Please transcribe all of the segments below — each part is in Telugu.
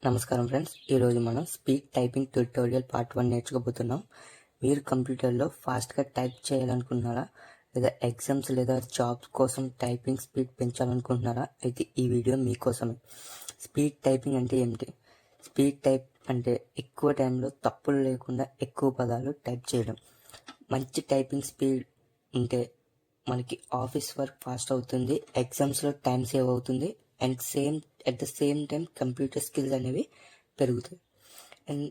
నమస్కారం ఫ్రెండ్స్, ఈరోజు మనం స్పీడ్ టైపింగ్ ట్యూటోరియల్ పార్ట్ 1 నేర్చుకోబోతున్నాం. మీరు కంప్యూటర్లో ఫాస్ట్గా టైప్ చేయాలనుకుంటున్నారా, లేదా ఎగ్జామ్స్ లేదా జాబ్స్ కోసం టైపింగ్ స్పీడ్ పెంచాలనుకుంటున్నారా? అయితే ఈ వీడియో మీకోసమే. స్పీడ్ టైపింగ్ అంటే ఏమిటి? స్పీడ్ టైప్ అంటే ఎక్కువ టైంలో తప్పులు లేకుండా ఎక్కువ పదాలు టైప్ చేయడం. మంచి టైపింగ్ స్పీడ్ ఉంటే మనకి ఆఫీస్ వర్క్ ఫాస్ట్ అవుతుంది, ఎగ్జామ్స్లో టైం సేవ్ అవుతుంది, and at the same time computer skills అనేవి పెరుగుతాయి. అండ్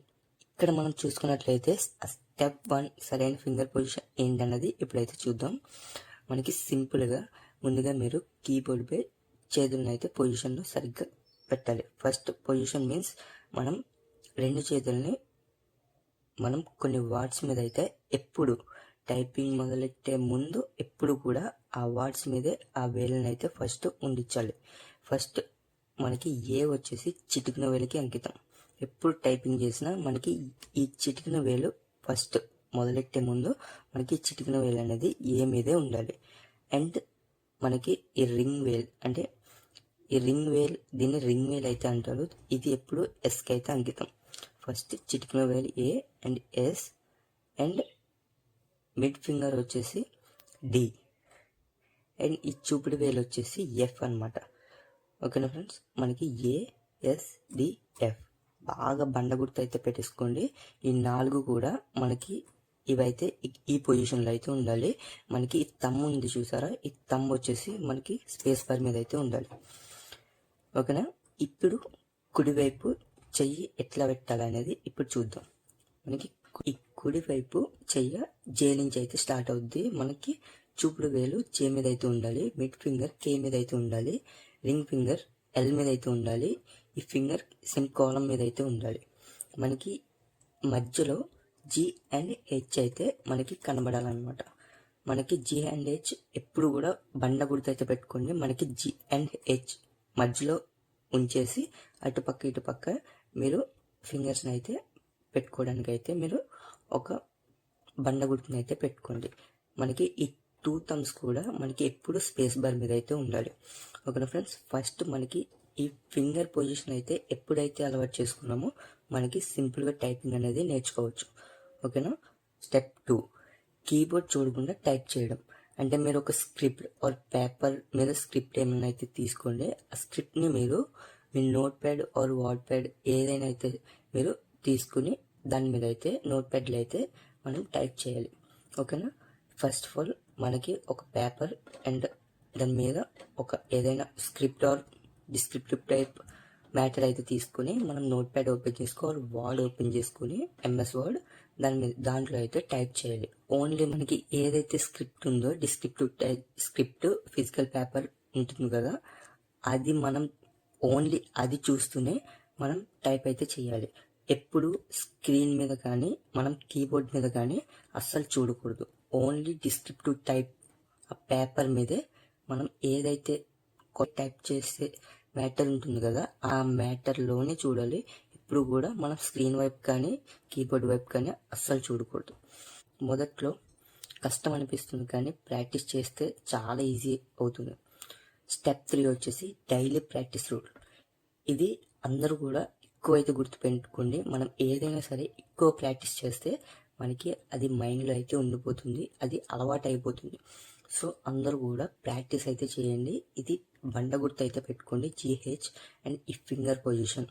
ఇక్కడ మనం చూసుకున్నట్లయితే స్టెప్ 1 సరైన ఫింగర్ పొజిషన్ ఏంటన్నది ఇప్పుడైతే చూద్దాం. మనకి సింపుల్గా ముందుగా మీరు కీబోర్డ్పై చేతులను అయితే పొజిషన్లో సరిగ్గా పెట్టాలి. ఫస్ట్ పొజిషన్ మీన్స్ మనం రెండు చేతుల్ని మనం కొన్ని వర్డ్స్ మీద అయితే ఎప్పుడు టైపింగ్ మొదలెట్టే ముందు ఎప్పుడు కూడా ఆ వర్డ్స్ మీదే ఆ వేళ్ళని అయితే ఫస్ట్ ఉండించాలి. ఫస్ట్ మనకి ఏ వచ్చేసి చిటికిన వేలుకి అంకితం. ఎప్పుడు టైపింగ్ చేసినా మనకి ఈ చిటికిన వేలు ఫస్ట్ మొదలెట్టే ముందు మనకి చిటికిన వేలు అనేది ఏ మీదే ఉండాలి. అండ్ మనకి ఈ రింగ్ వేల్ అంటే ఈ రింగ్ వేల్, దీన్ని రింగ్ వేల్ అయితే అంటారు. ఇది ఎప్పుడు ఎస్కి అయితే అంకితం. ఫస్ట్ చిటికిన వేలు A and S, and mid finger వచ్చేసి డి, అండ్ ఈ చూపుడు వేలు వచ్చేసి ఎఫ్ అనమాట. ఓకేనా ఫ్రెండ్స్, మనకి ASDF బాగా బండ గుర్తు అయితే పెట్టేసుకోండి. ఈ 4 కూడా మనకి ఇవైతే ఈ పొజిషన్లో అయితే ఉండాలి. మనకి ఈ తమ్ము ఉంది చూసారా, ఈ తమ్ము వచ్చేసి మనకి స్పేస్ బార్ మీద అయితే ఉండాలి. ఓకేనా, ఇప్పుడు కుడివైపు చెయ్యి ఎట్లా పెట్టాలనేది ఇప్పుడు చూద్దాం. మనకి ఈ కుడివైపు చెయ్యి జే నుంచి అయితే స్టార్ట్ అవుద్ది. మనకి చూపుడు వేలు జే మీద అయితే ఉండాలి, మిడ్ ఫింగర్ కే మీద అయితే ఉండాలి, రింగ్ ఫింగర్ ఎల్ మీద అయితే ఉండాలి, ఈ ఫింగర్ సెమ్ కాలం మీద అయితే ఉండాలి. మనకి మధ్యలో జి అండ్ హెచ్ అయితే మనకి కనబడాలన్నమాట. మనకి జి అండ్ హెచ్ ఎప్పుడు కూడా బండ గుర్తు అయితే పెట్టుకోండి. మనకి జి అండ్ హెచ్ మధ్యలో ఉంచేసి అటుపక్క ఇటుపక్క మీరు ఫింగర్స్ని అయితే పెట్టుకోవడానికి అయితే మీరు ఒక బండ గుర్తుని అయితే పెట్టుకోండి. మనకి ఈ 2 థమ్స్ కూడా మనకి ఎప్పుడు స్పేస్ బార్ మీద అయితే ఉండాలి. ఓకేనా ఫ్రెండ్స్, ఫస్ట్ మనకి ఈ ఫింగర్ పొజిషన్ అయితే ఎప్పుడైతే అలవాటు చేసుకున్నామో మనకి సింపుల్గా టైపింగ్ అనేది నేర్చుకోవచ్చు. ఓకేనా. స్టెప్ 2 కీబోర్డ్ చూడకుండా టైప్ చేయడం. అంటే మీరు ఒక స్క్రిప్ట్ ఆర్ పేపర్ మీద స్క్రిప్ట్ ఏమైనా అయితే తీసుకోండి. ఆ స్క్రిప్ట్ని మీరు మీ notepad or WordPad ఏదైనా అయితే మీరు తీసుకుని దాని మీద అయితే నోట్ ప్యాడ్లో అయితే మనం టైప్ చేయాలి. ఓకేనా. ఫస్ట్ ఆఫ్ ఆల్ మనకి ఒక పేపర్ అండ్ దాని మీద ఒక ఏదైనా script or descriptive type matter అయితే తీసుకుని మనం నోట్ ప్యాడ్ ఓపెన్ చేసుకోవాలి, వర్డ్ ఓపెన్ చేసుకుని MS వర్డ్ దాంట్లో అయితే టైప్ చేయాలి. ఓన్లీ మనకి ఏదైతే స్క్రిప్ట్ ఉందో descriptive type script physical paper ఉంటుంది కదా, అది మనం ఓన్లీ అది చూస్తూనే మనం టైప్ అయితే చేయాలి. ఎప్పుడు స్క్రీన్ మీద కానీ మనం కీబోర్డ్ మీద కానీ అస్సలు చూడకూడదు. ఓన్లీ డిస్క్రిప్టివ్ టైప్ ఆ పేపర్ మీదే మనం ఏదైతే టైప్ చేసే మ్యాటర్ ఉంటుంది కదా ఆ మ్యాటర్లోనే చూడాలి. ఇప్పుడు కూడా మనం స్క్రీన్ వైపు కానీ కీబోర్డ్ వైపు కానీ అస్సలు చూడకూడదు. మొదట్లో కష్టం అనిపిస్తుంది కానీ ప్రాక్టీస్ చేస్తే చాలా ఈజీ అవుతుంది. స్టెప్ 3 వచ్చేసి డైలీ ప్రాక్టీస్ రూల్. ఇది అందరూ కూడా ఎక్కువైతే గుర్తుపెట్టుకోండి. మనం ఏదైనా సరే ఎక్కువ ప్రాక్టీస్ చేస్తే మనకి అది మైండ్లో అయితే ఉండిపోతుంది, అది అలవాటు అయిపోతుంది. సో అందరూ కూడా ప్రాక్టీస్ అయితే చేయండి. ఇది బండ గుర్తు అయితే పెట్టుకోండి, GH అండ్ ఈ ఫింగర్ పొజిషన్.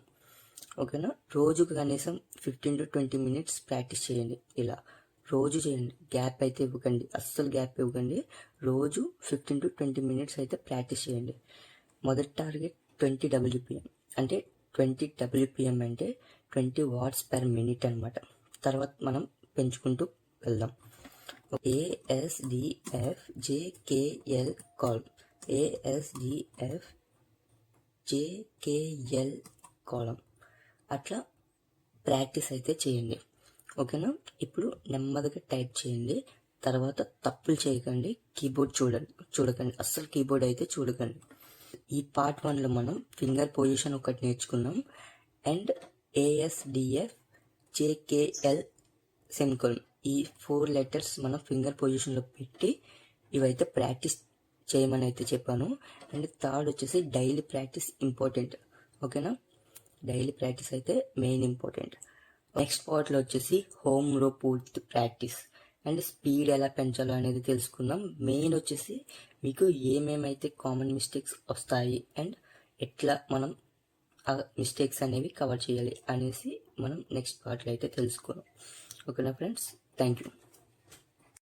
ఓకేనా. రోజుకు కనీసం 15 to 20 minutes ప్రాక్టీస్ చేయండి. ఇలా రోజు చేయండి, గ్యాప్ అయితే ఇవ్వకండి, అస్సలు గ్యాప్ ఇవ్వకండి. రోజు 15 to 20 minutes అయితే ప్రాక్టీస్ చేయండి. మొదటి టార్గెట్ 20 WPM. అంటే 20 WPM అంటే 20 words per minute అనమాట. తర్వాత మనం పెంచుకుంటూ వెళ్దాం. ASDF JKL కాలం, ASDF JKL కాలం, అట్లా ప్రాక్టీస్ అయితే చేయండి. ఓకేనా. ఇప్పుడు నెమ్మదిగా టైప్ చేయండి. తర్వాత తప్పులు చేయకండి, కీబోర్డ్ చూడకండి, అస్సలు కీబోర్డ్ అయితే చూడకండి. ఈ పార్ట్ 1లో మనం ఫింగర్ పొజిషన్ ఒకటి నేర్చుకున్నాం, అండ్ ASDF JKL సెమికోలన్ ఈ 4 లెటర్స్ మనం ఫింగర్ పొజిషన్లో పెట్టి ఇవైతే ప్రాక్టీస్ చేయమని అయితే చెప్పాను. అండ్ థర్డ్ వచ్చేసి డైలీ ప్రాక్టీస్ ఇంపార్టెంట్. ఓకేనా. డైలీ ప్రాక్టీస్ అయితే మెయిన్ ఇంపార్టెంట్. నెక్స్ట్ పార్ట్లో వచ్చేసి హోమ్ రో పూర్తి ప్రాక్టీస్ అండ్ స్పీడ్ ఎలా పెంచాలో అనేది తెలుసుకుందాం. మెయిన్ వచ్చేసి మీకు ఏమేమైతే కామన్ మిస్టేక్స్ వస్తాయి అండ్ ఎట్లా మనం ఆ మిస్టేక్స్ అనేవి కవర్ చేయాలి అనేసి మనం నెక్స్ట్ పార్ట్లో అయితే తెలుసుకుందాం. ఓకేనా ఫ్రెండ్స్, థ్యాంక్ యూ.